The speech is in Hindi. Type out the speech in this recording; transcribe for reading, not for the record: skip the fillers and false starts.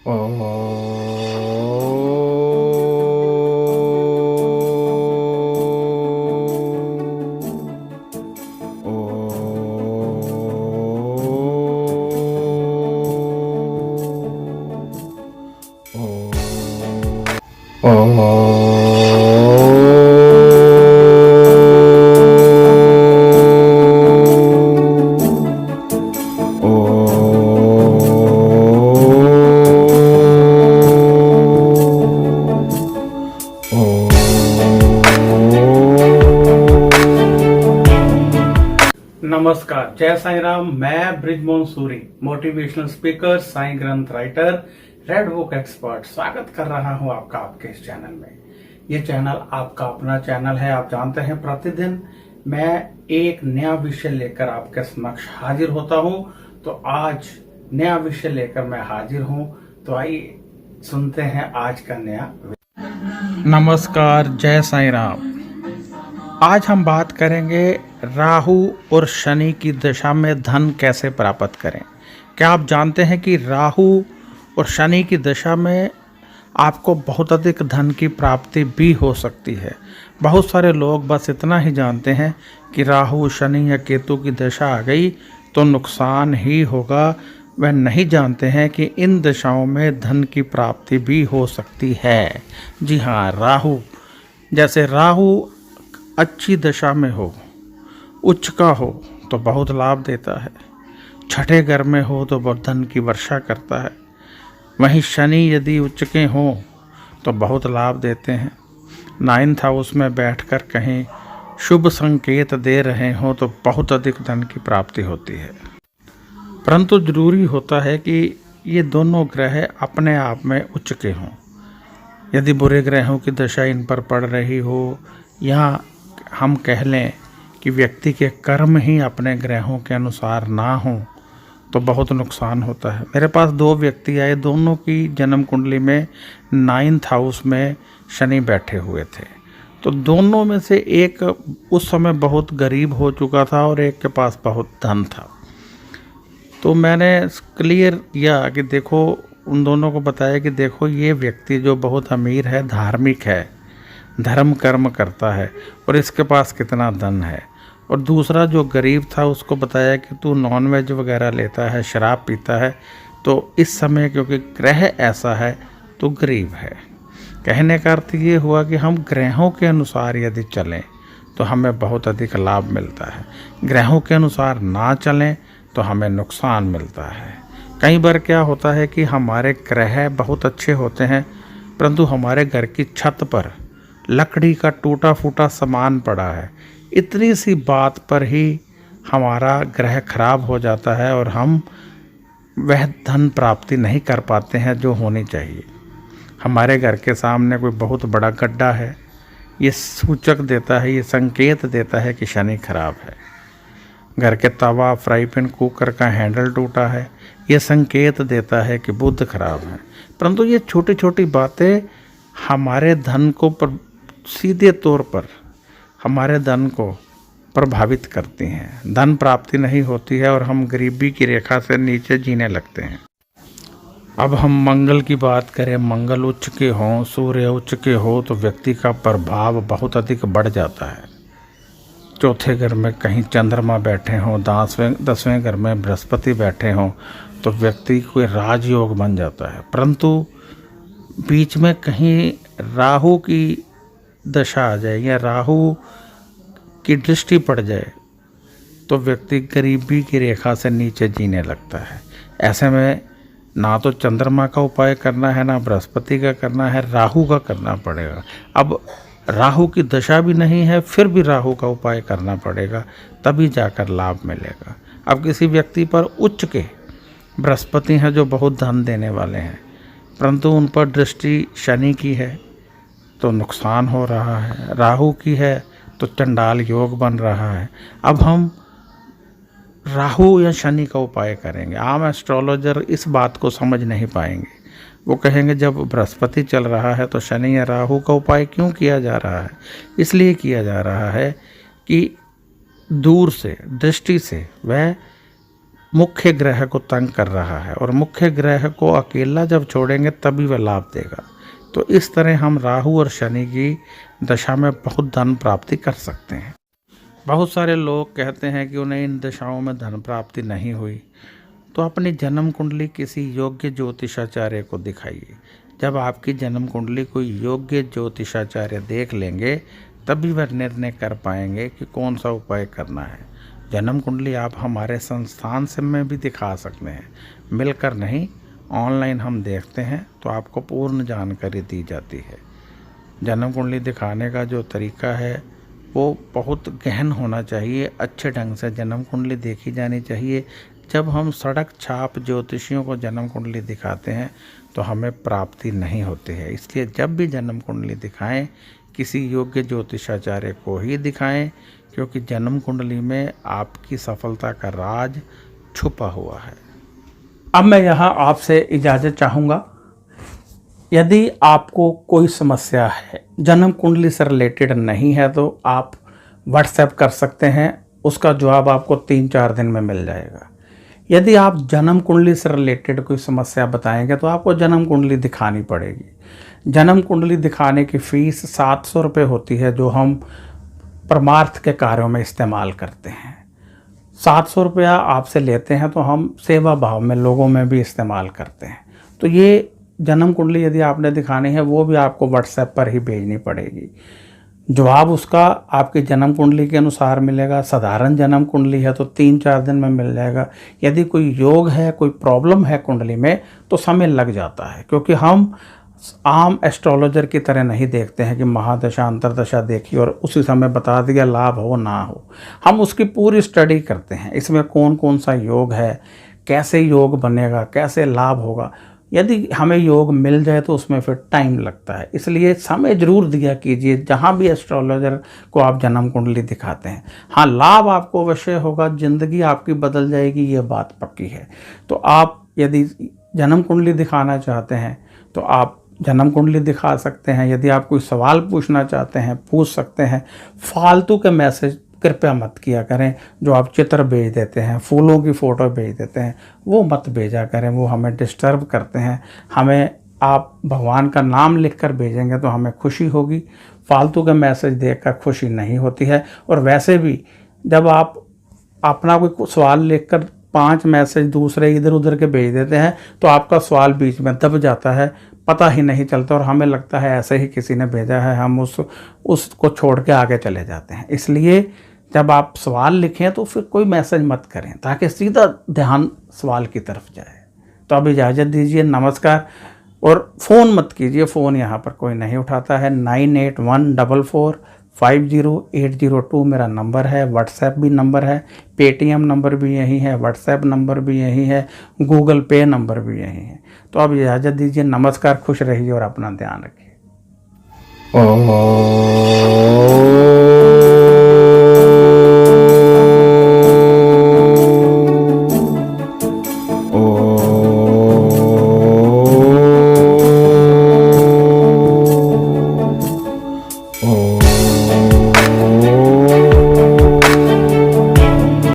ओ नमस्कार, जय साईं राम। मैं ब्रिजमोहन सूरी, मोटिवेशनल स्पीकर, साईं ग्रंथ राइटर, रेड बुक एक्सपर्ट, स्वागत कर रहा हूं आपका आपके इस चैनल में। ये चैनल आपका अपना चैनल है। आप जानते हैं प्रतिदिन मैं एक नया विषय लेकर आपके समक्ष हाजिर होता हूं। तो आज नया विषय लेकर मैं हाजिर हूं। तो आइए सुनते हैं आज का नया। नमस्कार, जय साईं राम। आज हम बात करेंगे राहु और शनि की दशा में धन कैसे प्राप्त करें। क्या आप जानते हैं कि राहु और शनि की दशा में आपको बहुत अधिक धन की प्राप्ति भी हो सकती है। बहुत सारे लोग बस इतना ही जानते हैं कि राहु, शनि या केतु की दशा आ गई तो नुकसान ही होगा। वह नहीं जानते हैं कि इन दशाओं में धन की प्राप्ति भी हो सकती है। जी हाँ, जैसे राहु अच्छी दशा में हो, उच्च का हो तो बहुत लाभ देता है। छठे घर में हो तो बहुत धन की वर्षा करता है। वहीं शनि यदि उच्च के हों तो बहुत लाभ देते हैं। 9th हाउस में बैठकर कहीं शुभ संकेत दे रहे हों तो बहुत अधिक धन की प्राप्ति होती है। परंतु जरूरी होता है कि ये दोनों ग्रह अपने आप में उच्च के हों। यदि बुरे ग्रहों की दशा इन पर पड़ रही हो या हम कह लें कि व्यक्ति के कर्म ही अपने ग्रहों के अनुसार ना हों तो बहुत नुकसान होता है। मेरे पास 2 व्यक्ति आए, दोनों की जन्म कुंडली में 9th हाउस में शनि बैठे हुए थे। तो दोनों में से एक उस समय बहुत गरीब हो चुका था और एक के पास बहुत धन था। तो मैंने क्लियर किया कि देखो, उन दोनों को बताया कि देखो, ये व्यक्ति जो बहुत अमीर है, धार्मिक है, धर्म कर्म करता है और इसके पास कितना धन है। और दूसरा जो गरीब था उसको बताया कि तू नॉनवेज वगैरह लेता है, शराब पीता है, तो इस समय क्योंकि ग्रह ऐसा है तो गरीब है। कहने का अर्थ ये हुआ कि हम ग्रहों के अनुसार यदि चलें तो हमें बहुत अधिक लाभ मिलता है, ग्रहों के अनुसार ना चलें तो हमें नुकसान मिलता है। कई बार क्या होता है कि हमारे ग्रह बहुत अच्छे होते हैं परंतु हमारे घर की छत पर लकड़ी का टूटा फूटा सामान पड़ा है, इतनी सी बात पर ही हमारा ग्रह खराब हो जाता है और हम वह धन प्राप्ति नहीं कर पाते हैं जो होनी चाहिए। हमारे घर के सामने कोई बहुत बड़ा गड्ढा है, ये सूचक देता है, ये संकेत देता है कि शनि खराब है। घर के तवा, फ्राई पैन, कुकर का हैंडल टूटा है, ये संकेत देता है कि बुध खराब है। परंतु ये छोटी छोटी बातें हमारे धन को सीधे तौर पर हमारे धन को प्रभावित करती हैं। धन प्राप्ति नहीं होती है और हम गरीबी की रेखा से नीचे जीने लगते हैं। अब हम मंगल की बात करें, मंगल उच्च के हों, सूर्य उच्च के हो तो व्यक्ति का प्रभाव बहुत अधिक बढ़ जाता है। चौथे घर में कहीं चंद्रमा बैठे हों, 10वें घर में बृहस्पति बैठे हों तो व्यक्ति को राजयोग बन जाता है। परंतु बीच में कहीं राहु की दशा आ जाए या राहु की दृष्टि पड़ जाए तो व्यक्ति गरीबी की रेखा से नीचे जीने लगता है। ऐसे में ना तो चंद्रमा का उपाय करना है, ना बृहस्पति का करना है, राहु का करना पड़ेगा। अब राहु की दशा भी नहीं है फिर भी राहु का उपाय करना पड़ेगा, तभी जाकर लाभ मिलेगा। अब किसी व्यक्ति पर उच्च के बृहस्पति हैं जो बहुत धन देने वाले हैं, परंतु उन पर दृष्टि शनि की है तो नुकसान हो रहा है, राहु की है तो चंडाल योग बन रहा है। अब हम राहु या शनि का उपाय करेंगे। आम एस्ट्रोलॉजर इस बात को समझ नहीं पाएंगे। वो कहेंगे जब बृहस्पति चल रहा है तो शनि या राहु का उपाय क्यों किया जा रहा है? इसलिए किया जा रहा है कि दूर से, दृष्टि से वह मुख्य ग्रह को तंग कर रहा है और मुख्य ग्रह को अकेला जब छोड़ेंगे तभी वह लाभ देगा। तो इस तरह हम राहु और शनि की दशा में बहुत धन प्राप्ति कर सकते हैं। बहुत सारे लोग कहते हैं कि उन्हें इन दशाओं में धन प्राप्ति नहीं हुई, तो अपनी जन्म कुंडली किसी योग्य ज्योतिषाचार्य को दिखाइए। जब आपकी जन्म कुंडली कोई योग्य ज्योतिषाचार्य देख लेंगे तभी वह निर्णय कर पाएंगे कि कौन सा उपाय करना है। जन्म कुंडली आप हमारे संस्थान से में भी दिखा सकते हैं, मिलकर नहीं, ऑनलाइन हम देखते हैं तो आपको पूर्ण जानकारी दी जाती है। जन्म कुंडली दिखाने का जो तरीका है वो बहुत गहन होना चाहिए, अच्छे ढंग से जन्म कुंडली देखी जानी चाहिए। जब हम सड़क छाप ज्योतिषियों को जन्म कुंडली दिखाते हैं तो हमें प्राप्ति नहीं होती है। इसलिए जब भी जन्म कुंडली दिखाएं किसी योग्य ज्योतिषाचार्य को ही दिखाएं, क्योंकि जन्म कुंडली में आपकी सफलता का राज छुपा हुआ है। अब मैं यहाँ आपसे इजाज़त चाहूँगा। यदि आपको कोई समस्या है जन्म कुंडली से रिलेटेड नहीं है तो आप व्हाट्सएप कर सकते हैं, उसका जवाब आपको 3-4 दिन में मिल जाएगा। यदि आप जन्म कुंडली से रिलेटेड कोई समस्या बताएंगे तो आपको जन्म कुंडली दिखानी पड़ेगी। जन्म कुंडली दिखाने की फ़ीस 700 रुपये होती है, जो हम परमार्थ के कार्यों में इस्तेमाल करते हैं। 700 रुपया आपसे लेते हैं तो हम सेवा भाव में लोगों में भी इस्तेमाल करते हैं। तो ये जन्म कुंडली यदि आपने दिखानी है वो भी आपको व्हाट्सएप पर ही भेजनी पड़ेगी। जवाब उसका आपकी जन्म कुंडली के अनुसार मिलेगा। साधारण जन्म कुंडली है तो 3-4 दिन में मिल जाएगा। यदि कोई योग है, कोई प्रॉब्लम है कुंडली में तो समय लग जाता है, क्योंकि हम आम एस्ट्रोलॉजर की तरह नहीं देखते हैं कि महादशा अंतरदशा देखी और उसी समय बता दिया लाभ हो ना हो। हम उसकी पूरी स्टडी करते हैं, इसमें कौन कौन सा योग है, कैसे योग बनेगा, कैसे लाभ होगा। यदि हमें योग मिल जाए तो उसमें फिर टाइम लगता है, इसलिए समय ज़रूर दिया कीजिए जहाँ भी एस्ट्रोलॉजर को आप जन्म कुंडली दिखाते हैं। हाँ, लाभ आपको अवश्य होगा, ज़िंदगी आपकी बदल जाएगी, ये बात पक्की है। तो आप यदि जन्म कुंडली दिखाना चाहते हैं तो आप जन्म कुंडली दिखा सकते हैं। यदि आप कोई सवाल पूछना चाहते हैं पूछ सकते हैं। फालतू के मैसेज कृपया मत किया करें, जो आप चित्र भेज देते हैं, फूलों की फ़ोटो भेज देते हैं, वो मत भेजा करें, वो हमें डिस्टर्ब करते हैं। हमें आप भगवान का नाम लिखकर भेजेंगे तो हमें खुशी होगी, फालतू के मैसेज देखकर खुशी नहीं होती है। और वैसे भी जब आप अपना कोई सवाल लिखकर 5 मैसेज दूसरे इधर उधर के भेज देते हैं तो आपका सवाल बीच में दब जाता है, पता ही नहीं चलता और हमें लगता है ऐसे ही किसी ने भेजा है, हम उसको छोड़ के आगे चले जाते हैं। इसलिए जब आप सवाल लिखें तो फिर कोई मैसेज मत करें ताकि सीधा ध्यान सवाल की तरफ जाए। तो अब इजाज़त दीजिए, नमस्कार। और फ़ोन मत कीजिए, फ़ोन यहाँ पर कोई नहीं उठाता है। 9814450802 मेरा नंबर है, व्हाट्सएप भी नंबर है, पेटीएम नंबर भी यही है, व्हाट्सएप नंबर भी यही है, गूगल पे नंबर भी यही है। तो अब इजाज़त दीजिए, नमस्कार, खुश रहिए और अपना ध्यान रखिए।